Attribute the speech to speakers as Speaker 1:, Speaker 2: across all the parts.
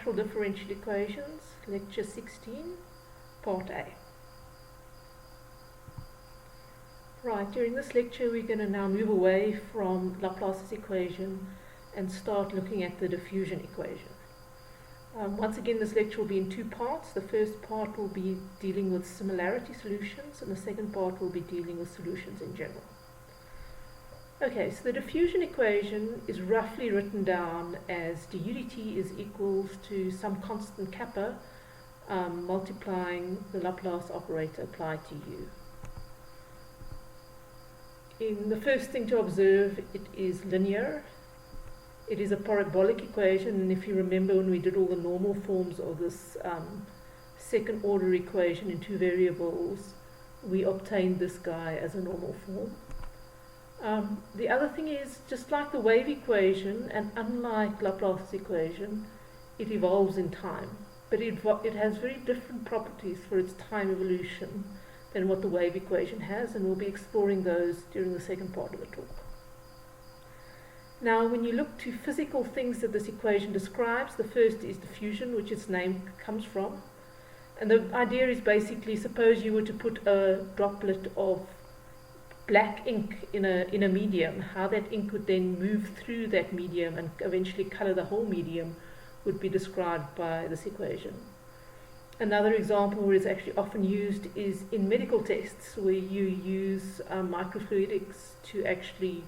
Speaker 1: Natural Differential Equations, Lecture 16, Part A. Right, during this lecture we're going to now move away from Laplace's equation and start looking at the diffusion equation. Once again, this lecture will be in two parts. The first part will be dealing with similarity solutions, and the second part will be dealing with solutions in general. Okay, so the diffusion equation is roughly written down as du dt is equals to some constant kappa multiplying the Laplace operator applied to u. In the first thing to observe, it is linear. It is a parabolic equation, and if you remember when we did all the normal forms of this second order equation in two variables, we obtained this guy as a normal form. The other thing is, just like the wave equation, and unlike Laplace's equation, it evolves in time. But it has very different properties for its time evolution than what the wave equation has, and we'll be exploring those during the second part of the talk. Now, when you look to physical things that this equation describes, the first is diffusion, which its name comes from. And the idea is basically, suppose you were to put a droplet of black ink in a medium, how that ink would then move through that medium and eventually color the whole medium would be described by this equation. Another example where it's actually often used is in medical tests, where you use microfluidics to actually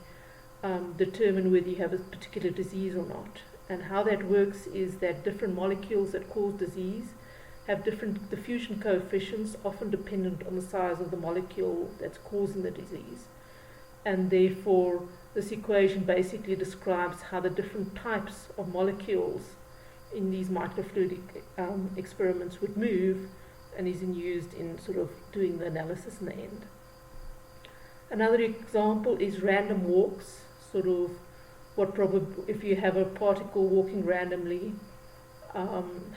Speaker 1: determine whether you have a particular disease or not. And how that works is that different molecules that cause disease have different diffusion coefficients, often dependent on the size of the molecule that's causing the disease. And therefore, this equation basically describes how the different types of molecules in these microfluidic experiments would move, and is used in sort of doing the analysis in the end. Another example is random walks, sort of if you have a particle walking randomly,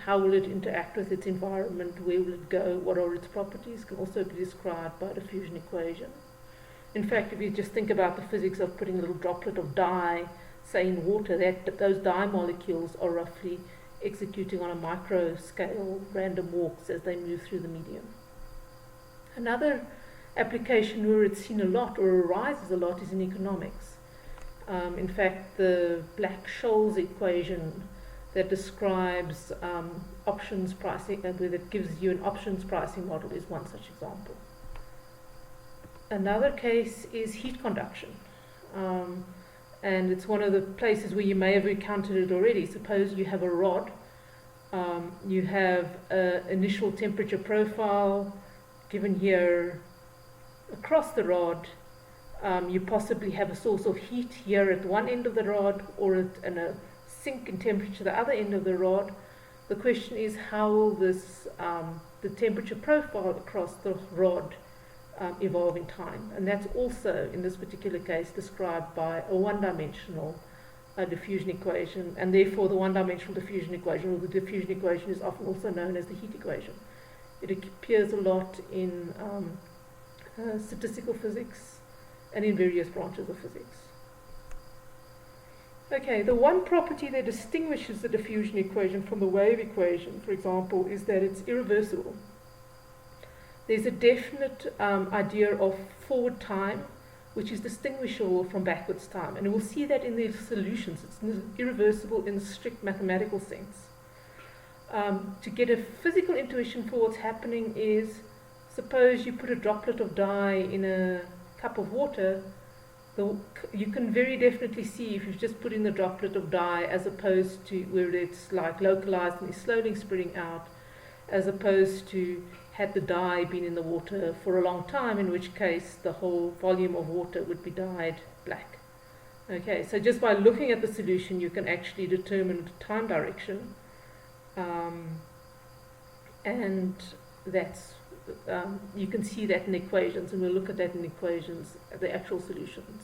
Speaker 1: how will it interact with its environment, where will it go, what are its properties, can also be described by a diffusion equation. In fact, if you just think about the physics of putting a little droplet of dye, say in water, those dye molecules are roughly executing on a micro scale random walks as they move through the medium. Another application where it's seen a lot or arises a lot is in economics. In fact, the Lec16 equation that describes options pricing, that gives you an options pricing model, is one such example. Another case is heat conduction. And it's one of the places where you may have encountered it already. Suppose you have a rod, you have an initial temperature profile given here across the rod. You possibly have a source of heat here at one end of the rod, or in a sink in temperature at the other end of the rod. The question is, how will this the temperature profile across the rod evolve in time? And that's also, in this particular case, described by a one-dimensional diffusion equation, and therefore the one-dimensional diffusion equation, or the diffusion equation, is often also known as the heat equation. It appears a lot in statistical physics and in various branches of physics. Okay, the one property that distinguishes the diffusion equation from the wave equation, for example, is that it's irreversible. There's a definite idea of forward time, which is distinguishable from backwards time. And we'll see that in the solutions. It's irreversible in the strict mathematical sense. To get a physical intuition for what's happening is, suppose you put a droplet of dye in a cup of water, you can very definitely see if you've just put in the droplet of dye, as opposed to where it's like localized and is slowly spreading out, as opposed to had the dye been in the water for a long time, in which case the whole volume of water would be dyed black. Okay, so just by looking at the solution, you can actually determine the time direction, and that's you can see that in equations, and we'll look at that in equations, the actual solutions.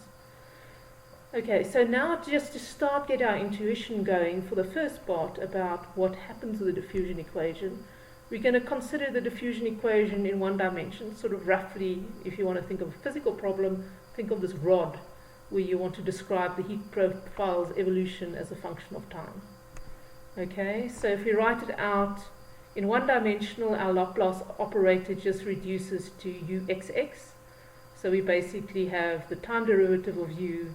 Speaker 1: Okay, so now just to start get our intuition going for the first part about what happens with the diffusion equation, we're going to consider the diffusion equation in one dimension, sort of roughly. If you want to think of a physical problem, think of this rod where you want to describe the heat profile's evolution as a function of time. Okay, so if we write it out in one-dimensional, our Laplace operator just reduces to uxx. So we basically have the time derivative of u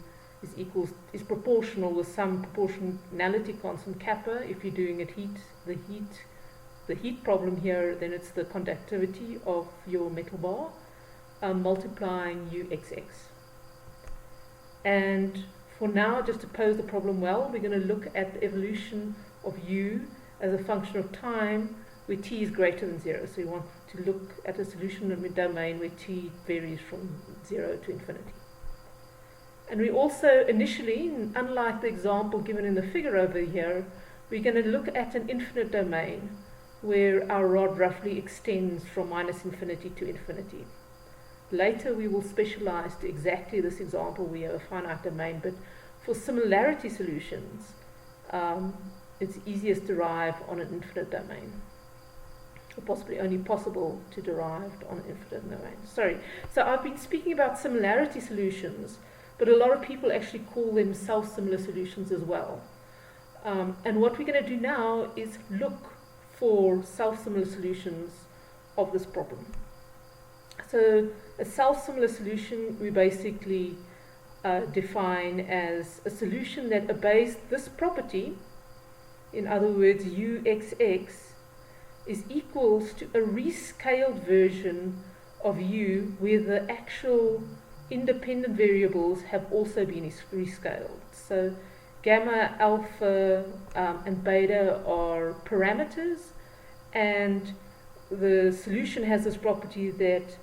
Speaker 1: is proportional with some proportionality constant kappa. If you're doing it the heat problem here, then it's the conductivity of your metal bar multiplying uxx. And for now, just to pose the problem well, we're going to look at the evolution of u as a function of time where t is greater than 0. So we want to look at a solution of a domain where t varies from 0 to infinity. And we also initially, unlike the example given in the figure over here, we're going to look at an infinite domain where our rod roughly extends from minus infinity to infinity. Later we will specialize to exactly this example where we have a finite domain, but for similarity solutions, it's easiest derived on an infinite domain, or possibly only possible to derive on an infinite domain. Sorry, so I've been speaking about similarity solutions, but a lot of people actually call them self-similar solutions as well. And what we're going to do now is look for self-similar solutions of this problem. So a self-similar solution we basically define as a solution that obeys this property. In other words, uxx is equals to a rescaled version of u where the actual independent variables have also been rescaled. So gamma, alpha, and beta are parameters, and the solution has this property that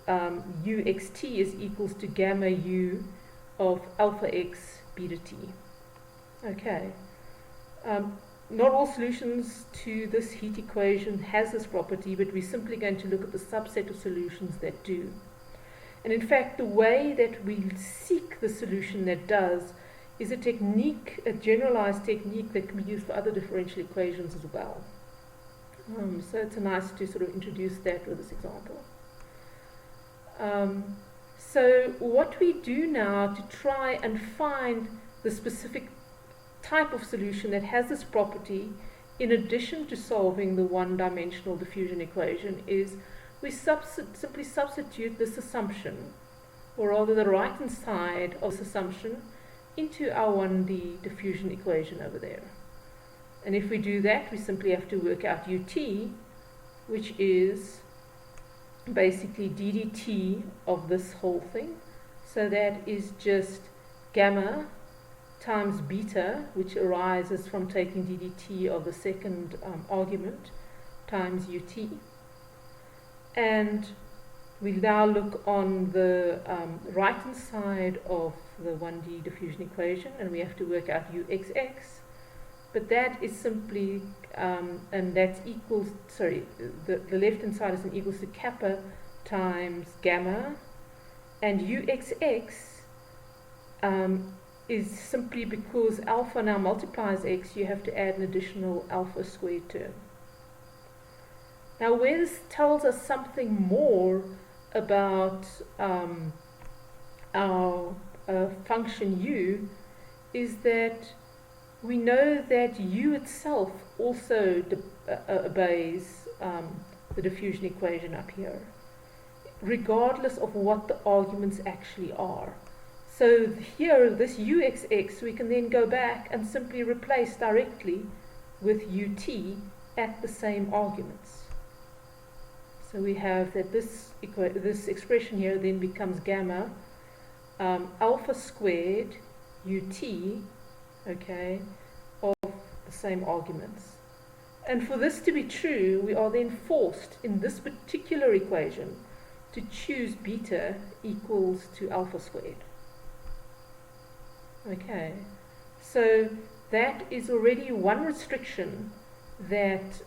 Speaker 1: uxt is equals to gamma u of alpha x beta t. Okay. Not all solutions to this heat equation has this property, but we're simply going to look at the subset of solutions that do. And in fact, the way that we seek the solution that does is a technique, a generalized technique that can be used for other differential equations as well. So it's nice to sort of introduce that with this example. So what we do now to try and find the specific type of solution that has this property, in addition to solving the one-dimensional diffusion equation, is we simply substitute this assumption, or rather the right-hand side of this assumption, into our 1D diffusion equation over there. And if we do that, we simply have to work out ut, which is basically ddt of this whole thing. So that is just gamma times beta, which arises from taking ddt of the second argument, times ut. And we now look on the right-hand side of the 1D diffusion equation, and we have to work out uxx. But that is simply, and that's equals, sorry, the left-hand side is equals to kappa times gamma, and uxx is simply because alpha now multiplies x, you have to add an additional alpha squared term. Now, where this tells us something more about our function u is that we know that u itself also obeys the diffusion equation up here, regardless of what the arguments actually are. So here, this uxx, we can then go back and simply replace directly with ut at the same arguments. So we have that this expression here then becomes gamma alpha squared ut, okay, of the same arguments. And for this to be true, we are then forced in this particular equation to choose beta equals to alpha squared. Okay, so that is already one restriction that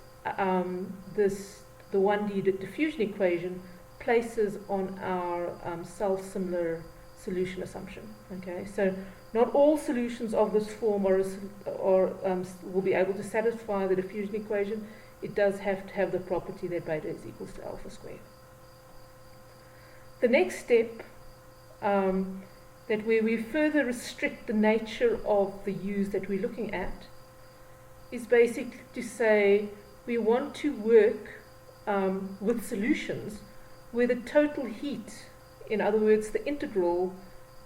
Speaker 1: the 1D diffusion equation places on our self-similar solution assumption. Okay, so not all solutions of this form will be able to satisfy the diffusion equation. It does have to have the property that beta is equals to alpha squared. The next step, that where we further restrict the nature of the u's that we're looking at, is basically to say we want to work with solutions where the total heat, in other words, the integral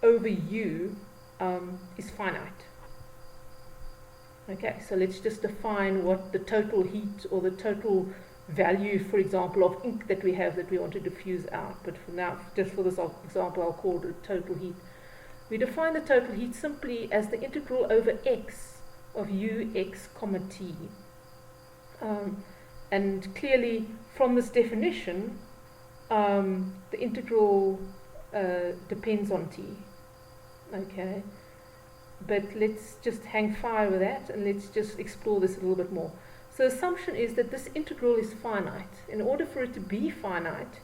Speaker 1: over U, is finite. Okay, so let's just define what the total heat or the total value, for example, of ink that we have that we want to diffuse out. But for now, just for this example, I'll call it total heat. We define the total heat simply as the integral over x of ux comma t. And clearly, from this definition, the integral depends on t. Okay, but let's just hang fire with that and let's just explore this a little bit more. So the assumption is that this integral is finite. In order for it to be finite,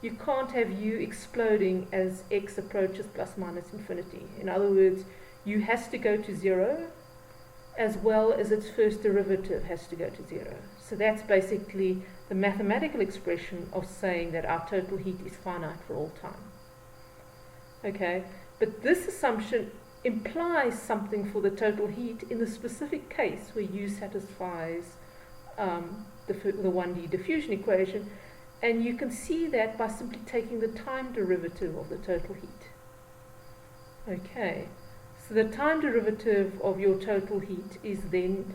Speaker 1: you can't have u exploding as x approaches plus minus infinity. In other words, u has to go to 0 as well as its first derivative has to go to 0. So that's basically the mathematical expression of saying that our total heat is finite for all time. Okay, but this assumption implies something for the total heat in the specific case where u satisfies the 1D diffusion equation, and you can see that by simply taking the time derivative of the total heat. Okay, so the time derivative of your total heat is then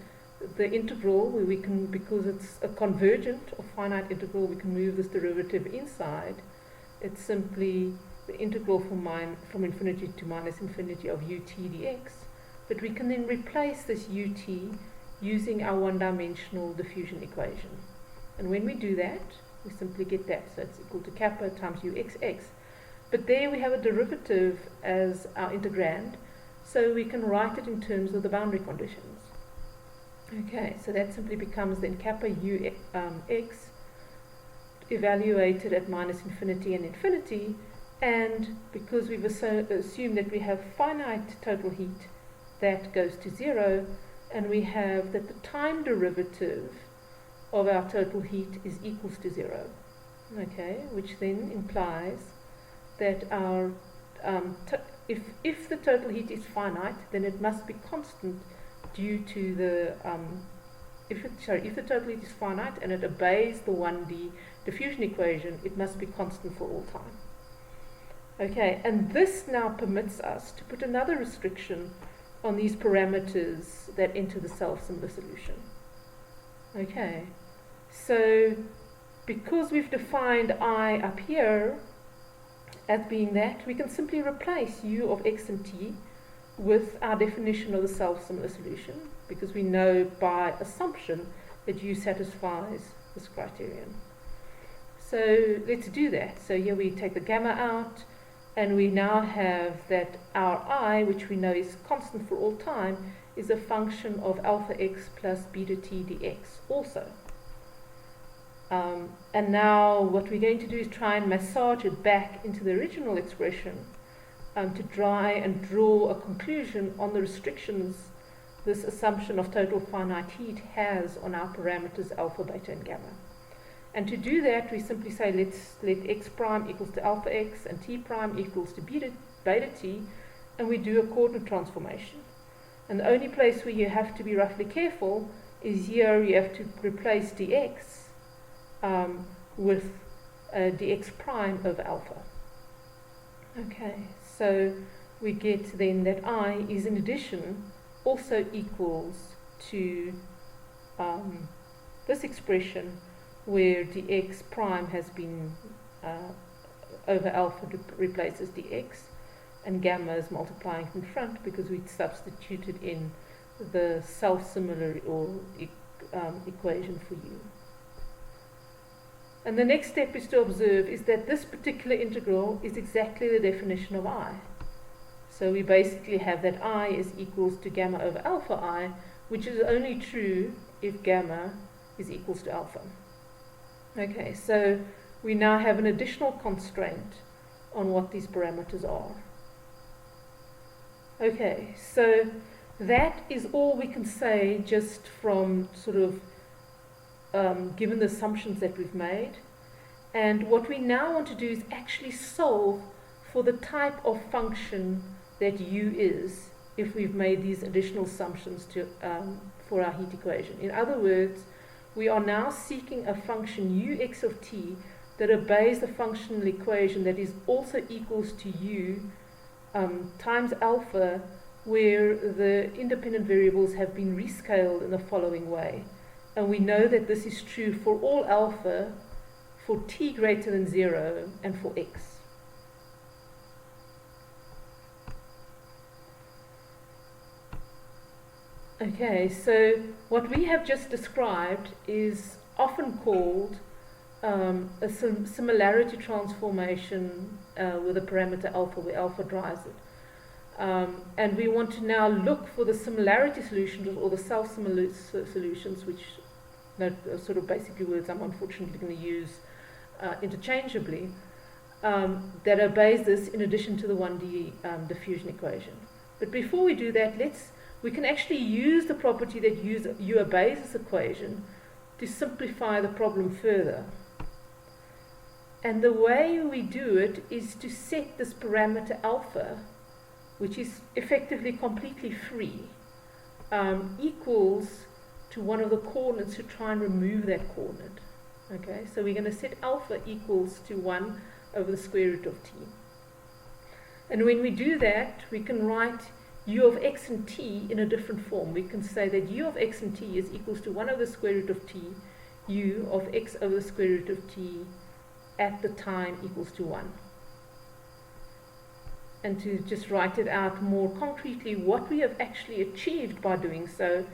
Speaker 1: the integral where we can, because it's a convergent or finite integral, we can move this derivative inside. It's simply the integral from infinity to minus infinity of ut dx, but we can then replace this ut using our one-dimensional diffusion equation. And when we do that, we simply get that. So it's equal to kappa times uxx. But there we have a derivative as our integrand, so we can write it in terms of the boundary conditions. Okay, so that simply becomes then kappa ux evaluated at minus infinity and infinity, and because we've assumed that we have finite total heat, that goes to 0, and we have that the time derivative of our total heat is equals to 0. Okay, which then implies that our if the total heat is finite, then it must be constant due to the if the total heat is finite and it obeys the 1D diffusion equation, it must be constant for all time. Okay, and this now permits us to put another restriction on these parameters that enter the self-similar solution. Okay, so because we've defined I up here as being that, we can simply replace u of x and t with our definition of the self-similar solution, because we know by assumption that u satisfies this criterion. So let's do that. So here we take the gamma out, and we now have that our I, which we know is constant for all time, is a function of alpha x plus beta t dx also. And now what we're going to do is try and massage it back into the original expression to try and draw a conclusion on the restrictions this assumption of total finite heat has on our parameters alpha, beta, and gamma. And to do that, we simply say let x prime equals to alpha x and t prime equals to beta t, and we do a coordinate transformation. And the only place where you have to be roughly careful is here you have to replace dx with dx prime over alpha. Okay, so we get then that I is in addition also equals to this expression where dx prime has been over alpha replaces dx, and gamma is multiplying in front because we substituted in the self-similar or equation for u. And the next step is to observe is that this particular integral is exactly the definition of I. So we basically have that I is equals to gamma over alpha I, which is only true if gamma is equals to alpha. Okay, so we now have an additional constraint on what these parameters are. Okay, so that is all we can say just from sort of given the assumptions that we've made. And what we now want to do is actually solve for the type of function that u is if we've made these additional assumptions to for our heat equation. In other words, we are now seeking a function ux of t that obeys the functional equation that is also equals to u times alpha, where the independent variables have been rescaled in the following way. And we know that this is true for all alpha, for t greater than 0, and for x. Okay, so what we have just described is often called a similarity transformation with a parameter alpha, where alpha drives it. And we want to now look for the similarity solutions or the self-similar solutions, which are sort of basically words I'm unfortunately going to use interchangeably, that obeys this in addition to the 1D diffusion equation. But before we do that, we can actually use the property that U obeys this equation to simplify the problem further. And the way we do it is to set this parameter alpha, which is effectively completely free, equals to one of the coordinates to try and remove that coordinate. Okay, so we're going to set alpha equals to 1 over the square root of t. And when we do that, we can write u of x and t in a different form. We can say that u of x and t is equals to 1 over the square root of t, u of x over the square root of t at the time equals to 1. And to just write it out more concretely, what we have actually achieved by doing so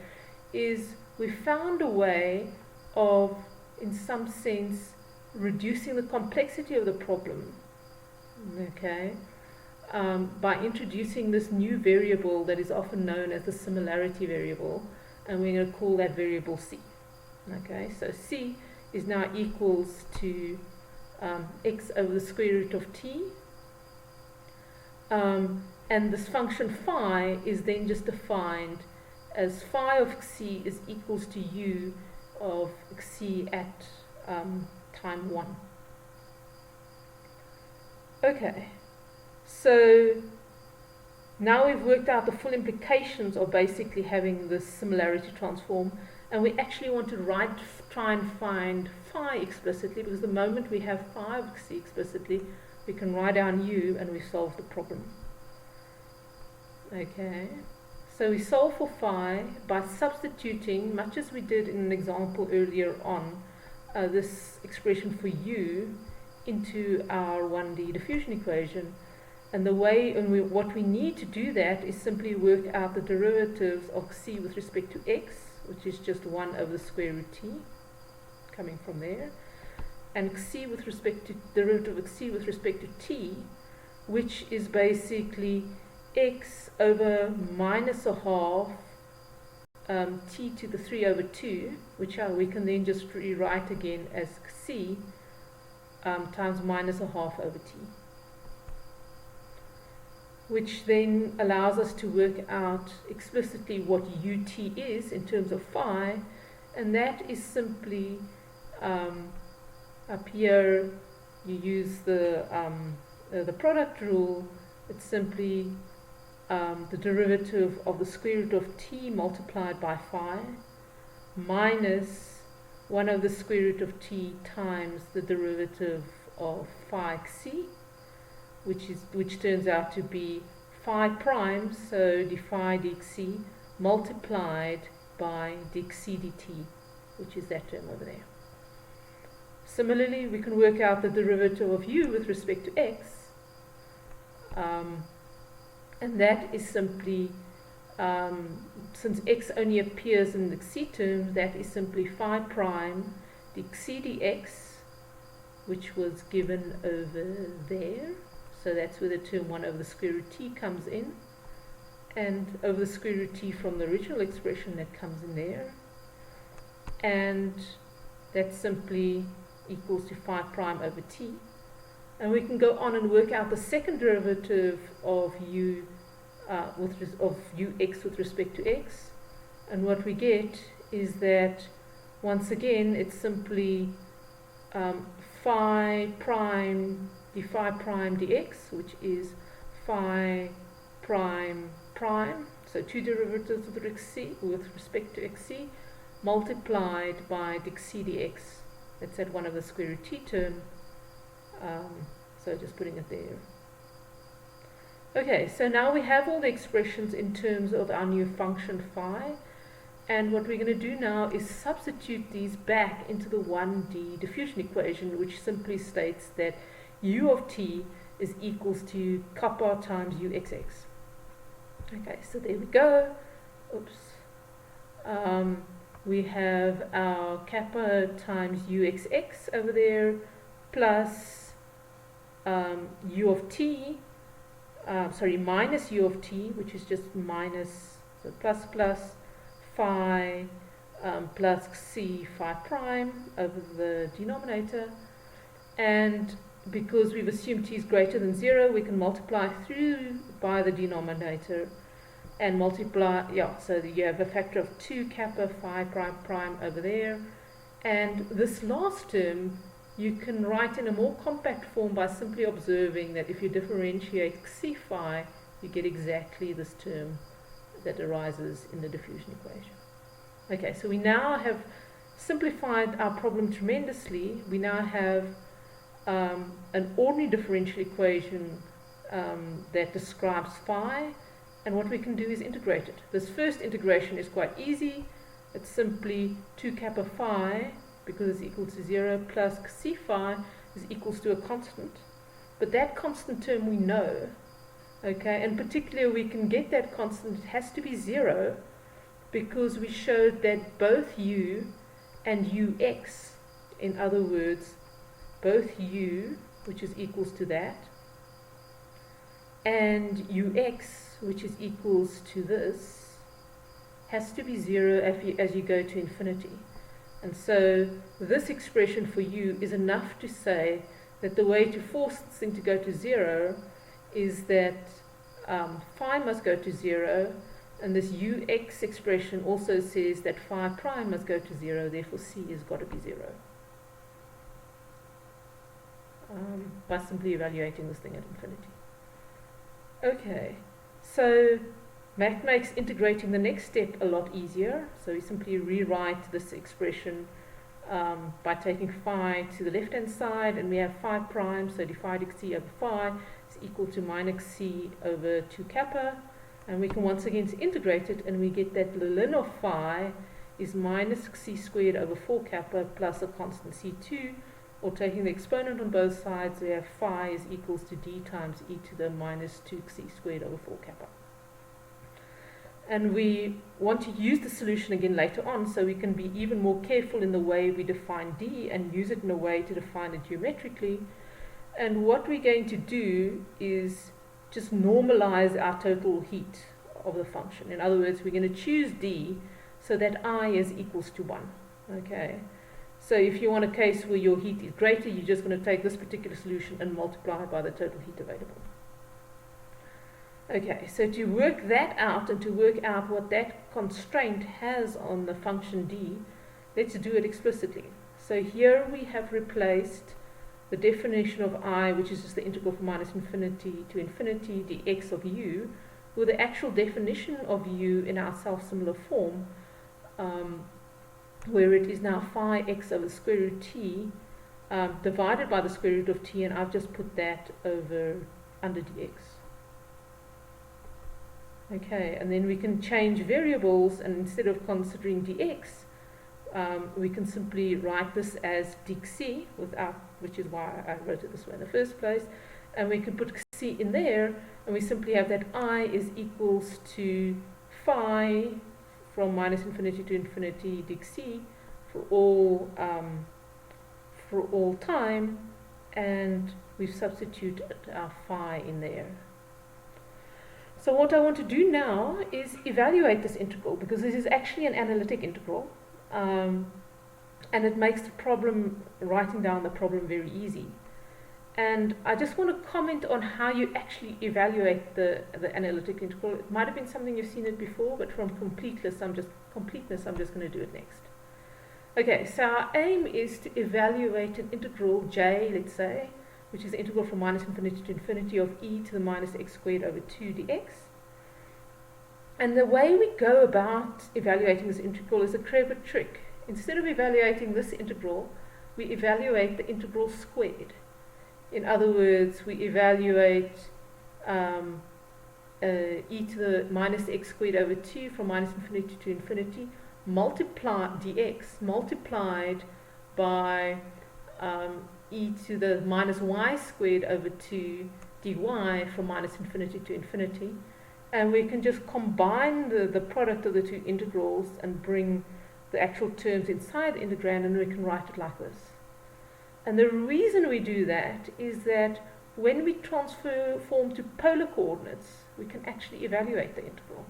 Speaker 1: is we found a way of, in some sense, reducing the complexity of the problem, okay, by introducing this new variable that is often known as the similarity variable, and we're going to call that variable c. Okay, so c is now equals to x over the square root of t, and this function phi is then just defined as phi of c is equals to u of c at time 1. Okay, so now we've worked out the full implications of basically having this similarity transform, and we actually want to try and find phi explicitly, because the moment we have phi of c explicitly, we can write down u and we solve the problem. Okay, so we solve for phi by substituting, much as we did in an example earlier on, this expression for u into our 1D diffusion equation. And the way, what we need to do that is simply work out the derivatives of c with respect to x, which is just 1 over the square root t, coming from there, and c with respect to derivative of c with respect to t, which is basically x over minus a half t to the 3 over 2, which we can then just rewrite again as c times minus a half over t, which then allows us to work out explicitly what ut is in terms of phi, and that is simply up here you use the product rule. It's simply the derivative of the square root of t multiplied by phi minus 1 over the square root of t times the derivative of phi c, which turns out to be phi prime, so d phi dxc multiplied by dxc dt, which is that term over there. Similarly, we can work out the derivative of u with respect to x, and that is simply, since x only appears in the c terms, that is simply phi prime dxc dx, which was given over there. So that's where the term 1 over the square root t comes in, and over the square root t from the original expression that comes in there, and that simply equals to phi prime over t. And we can go on and work out the second derivative of ux with respect to x, and what we get is that once again it's simply phi prime d phi prime dx, which is phi prime prime, so two derivatives with respect to xc, multiplied by dxc dx. Let's add one of the square root t term. So just putting it there. Okay, so now we have all the expressions in terms of our new function phi, and what we're going to do now is substitute these back into the 1D diffusion equation, which simply states that u of t is equals to kappa times uxx. Okay, so there we go. Oops. We have our kappa times uxx over there, plus u of t, minus u of t, which is just minus, so plus phi plus c phi prime over the denominator. And because we've assumed t is greater than 0, we can multiply through by the denominator and multiply, so you have a factor of 2 kappa phi prime over there. And this last term you can write in a more compact form by simply observing that if you differentiate c phi, you get exactly this term that arises in the diffusion equation. Okay, so we now have simplified our problem tremendously. We now have an ordinary differential equation that describes phi, and what we can do is integrate it. This first integration is quite easy. It's simply 2 kappa phi, because it's equal to 0, plus c phi is equals to a constant. But that constant term we know, okay, and particularly we can get that constant, it has to be 0, because we showed that both u and ux, in other words, both u, which is equals to that, and ux, which is equals to this, has to be 0 as you go to infinity. And so this expression for u is enough to say that the way to force this thing to go to 0 is that phi must go to 0, and this ux expression also says that phi prime must go to 0, therefore c has got to be 0. By simply evaluating this thing at infinity. Okay, so that makes integrating the next step a lot easier. So we simply rewrite this expression by taking phi to the left-hand side, and we have phi prime, so dphi dxc over phi is equal to minus c over 2 kappa. And we can once again integrate it, and we get that ln of phi is minus c squared over 4 kappa plus a constant c2, or taking the exponent on both sides, we have phi is equals to d times e to the minus 2c squared over 4 kappa. And we want to use the solution again later on, so we can be even more careful in the way we define d and use it in a way to define it geometrically. And what we're going to do is just normalize our total heat of the function. In other words, we're going to choose d so that I is equals to 1. Okay. So if you want a case where your heat is greater, you're just going to take this particular solution and multiply by the total heat available. Okay, so to work that out and to work out what that constraint has on the function d, let's do it explicitly. So here we have replaced the definition of I, which is just the integral from minus infinity to infinity dx of u, with the actual definition of u in our self-similar form, where it is now phi x over the square root t divided by the square root of t, and I've just put that over under dx. Okay, and then we can change variables, and instead of considering dx, we can simply write this as dxc, which is why I wrote it this way in the first place, and we can put c in there, and we simply have that I is equals to phi from minus infinity to infinity dxc for all time, and we've substituted our phi in there. So what I want to do now is evaluate this integral, because this is actually an analytic integral, and it makes the problem, writing down the problem, very easy. And I just want to comment on how you actually evaluate the analytic integral. It might have been something you've seen it before, but from completeness, I'm just going to do it next. Okay, so our aim is to evaluate an integral j, let's say, which is the integral from minus infinity to infinity of e to the minus x squared over 2 dx. And the way we go about evaluating this integral is a clever trick. Instead of evaluating this integral, we evaluate the integral squared. In other words, we evaluate e to the minus x squared over 2 from minus infinity to infinity, multiply dx multiplied by e to the minus y squared over 2 dy from minus infinity to infinity. And we can just combine the product of the two integrals and bring the actual terms inside the integrand, and we can write it like this. And the reason we do that is that when we transform to polar coordinates, we can actually evaluate the integral.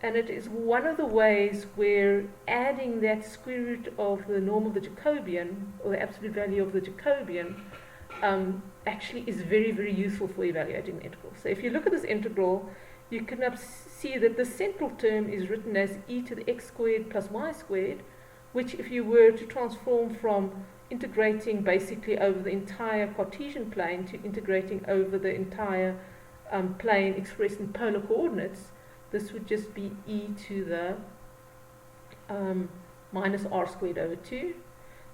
Speaker 1: And it is one of the ways where adding that square root of the norm of the Jacobian, or the absolute value of the Jacobian, actually is very, very useful for evaluating the integral. So if you look at this integral, you can see that the central term is written as e to the x squared plus y squared, which if you were to transform from integrating basically over the entire Cartesian plane to integrating over the entire plane expressed in polar coordinates, this would just be e to the minus r squared over 2,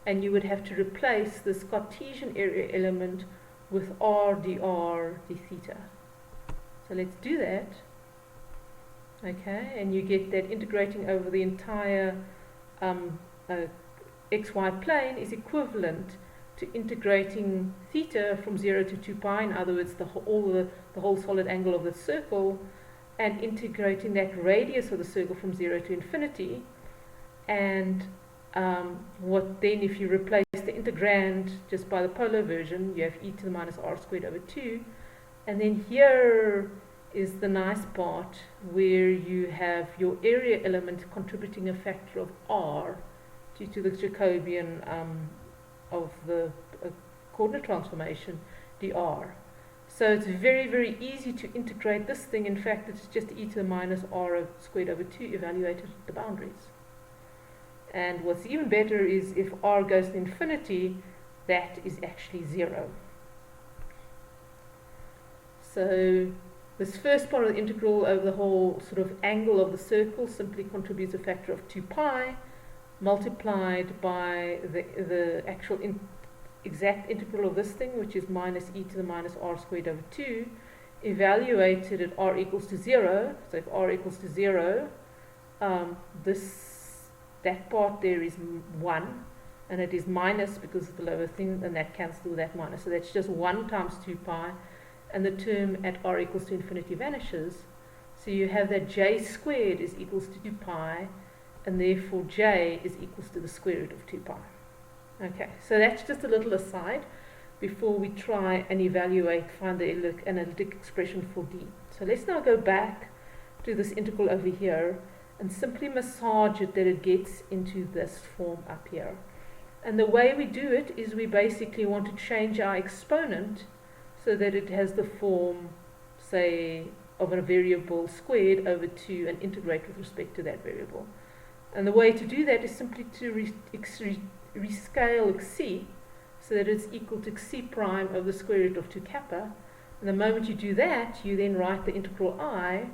Speaker 1: and you would have to replace this Cartesian area element with r dr d theta. So let's do that. Okay, and you get that integrating over the entire xy plane is equivalent to integrating theta from 0 to 2 pi, in other words, the whole solid angle of the circle, and integrating that radius of the circle from 0 to infinity. And what then, if you replace the integrand just by the polar version, you have e to the minus r squared over 2. And then here is the nice part where you have your area element contributing a factor of r due to the Jacobian of the coordinate transformation dr. So it's very, very easy to integrate this thing. In fact, it's just e to the minus r squared over 2 evaluated at the boundaries. And what's even better is if r goes to infinity, that is actually 0. So this first part of the integral over the whole sort of angle of the circle simply contributes a factor of 2 pi multiplied by the actual exact integral of this thing, which is minus e to the minus r squared over 2, evaluated at r equals to 0. So if r equals to 0, that part there is 1, and it is minus because of the lower thing, and that cancels with that minus. So that's just 1 times 2 pi, and the term at r equals to infinity vanishes. So you have that j squared is equals to 2 pi, and therefore j is equals to the square root of 2 pi. Okay, so that's just a little aside before we try and find the analytic expression for d. So let's now go back to this integral over here and simply massage it that it gets into this form up here. And the way we do it is we basically want to change our exponent so that it has the form, say, of a variable squared over 2 and integrate with respect to that variable. And the way to do that is simply to rescale xc so that it's equal to xc prime over the square root of 2 kappa. And the moment you do that, you then write the integral I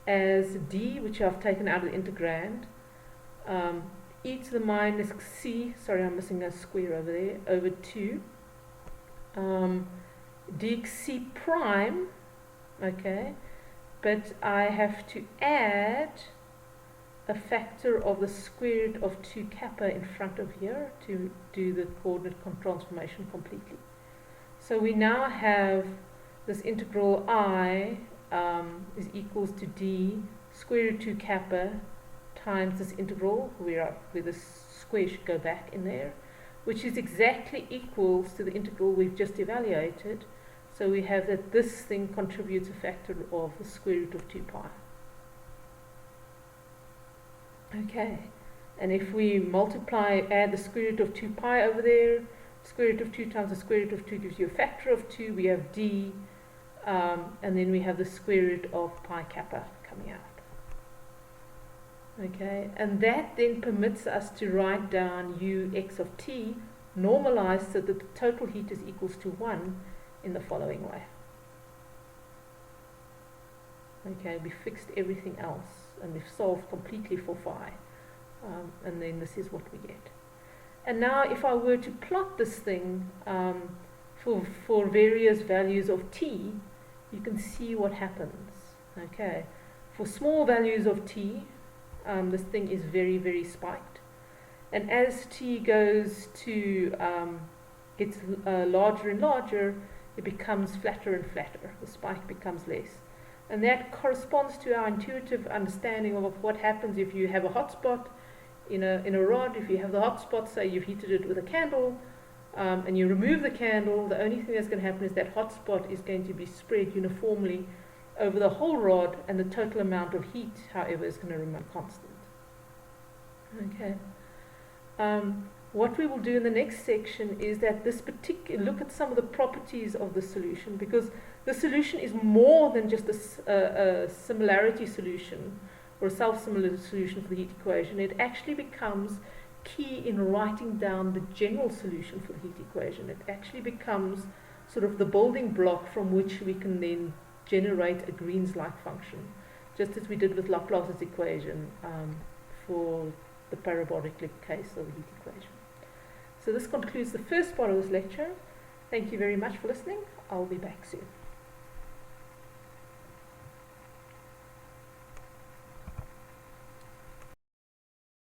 Speaker 1: as d, which I've taken out of the integrand, e to the minus c, sorry, I'm missing a square over there, over 2, dxc prime, okay, but I have to add a factor of the square root of 2 kappa in front of here to do the coordinate transformation completely. So we now have this integral I is equals to d square root 2 kappa times this integral, where the square should go back in there, which is exactly equals to the integral we've just evaluated. So we have that this thing contributes a factor of the square root of 2 pi. Okay, and if we add the square root of 2 pi over there, square root of 2 times the square root of 2 gives you a factor of 2. We have d, and then we have the square root of pi kappa coming out. Okay, and that then permits us to write down ux of t normalized so that the total heat is equals to 1 in the following way. Okay, we fixed everything else, and we've solved completely for phi. And then this is what we get. And now if I were to plot this thing for various values of t, you can see what happens. Okay, for small values of t, this thing is very, very spiked. And as t goes to, gets larger and larger, it becomes flatter and flatter. The spike becomes less. And that corresponds to our intuitive understanding of what happens if you have a hotspot in a rod. If you have the hotspot, say you've heated it with a candle, and you remove the candle, the only thing that's going to happen is that hotspot is going to be spread uniformly over the whole rod, and the total amount of heat, however, is going to remain constant. Okay. What we will do in the next section is that look at some of the properties of the solution, because the solution is more than just a similarity solution or a self-similar solution for the heat equation. It actually becomes key in writing down the general solution for the heat equation. It actually becomes sort of the building block from which we can then generate a Green's-like function, just as we did with Laplace's equation for the parabolic case of the heat equation. So this concludes the first part of this lecture. Thank you very much for listening. I'll be back soon.